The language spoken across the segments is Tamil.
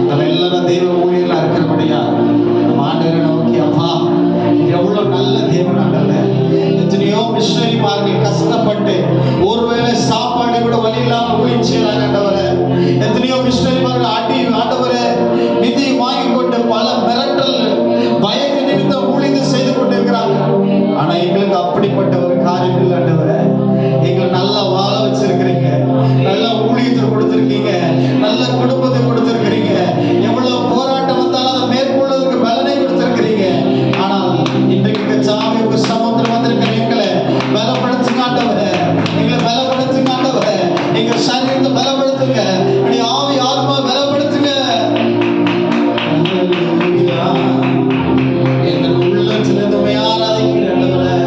நம்ம எல்லாரும் தெய்வ ஊழியர்களா இருக்கிறபடியா நம்ம ஆண்டவரை நோக்கி, அப்பா எவ்வளவு நல்ல தேவன் ஆண்டவரே. எத்தனையோ மிஷனரிமார்கள் கஷ்டப்பட்டு ஒருவேளை சாப்பாடு கூட வழி இல்லாம ஊழியம் செய்யறாங்க ஆண்டவரே. எத்தனையோ மிஷனரிமார்கள் ஆண்டவரே நிதி வாங்கி கொண்டு பல மிரட்டல் பயத்தை நிமித்தம் ஊழியம் செய்து கொண்டு இருக்கிறாங்க. ஆனா எங்களுக்கு அப்படிப்பட்ட ஒரு காரியம் இல்லை ஆண்டவரே. எங்களை நல்லா வாழ வச்சிருக்கிறீங்க, நல்ல ஊழியத்தை கொடுத்திருக்கீங்க, நல்ல குடும்பத்தை கொடுத்திருக்கிறீங்க. எவ்வளவு போராட்டம் வந்தாலும் அதை மேற்கொள்வதற்கு பலனை கொடுத்திருக்கிறீங்க. ஆனால் இன்றைக்கு சாமி உங்க சமுத்திரம் வந்திருக்க எங்களை பலப்படுத்துங்க ஆண்டவரே. எங்களை பலப்படுத்துங்க ஆண்டவரே. எங்க சரீரத்தை பலப்படுத்துங்க, ஆவி ஆத்மா பலப்படுத்துங்க. எங்கள் உள்ளத்திலிருந்து ஆராதிக்கிற ஆண்டவரே.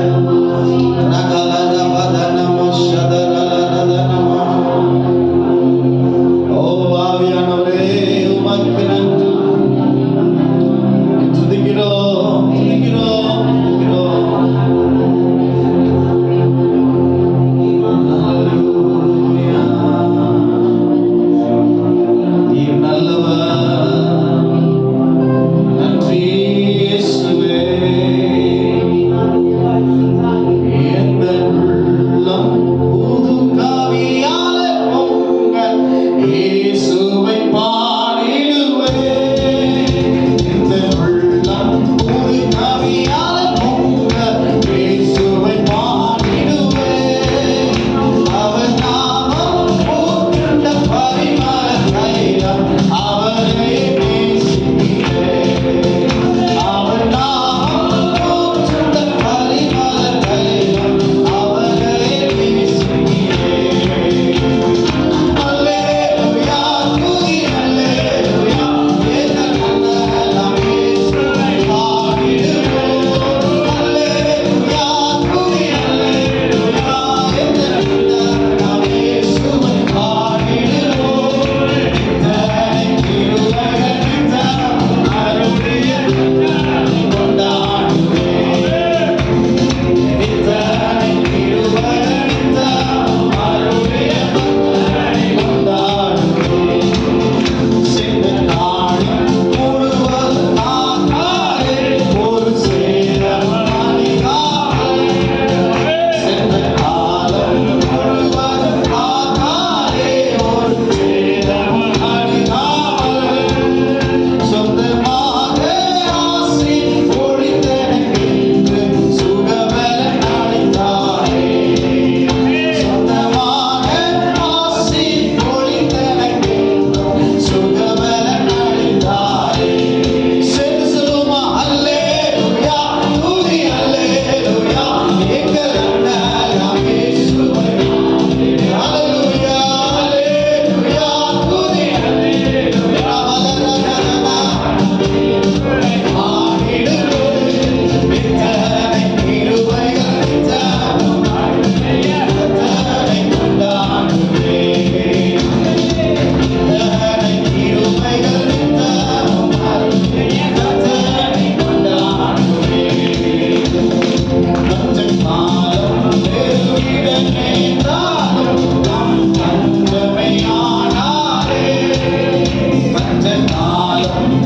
Bye.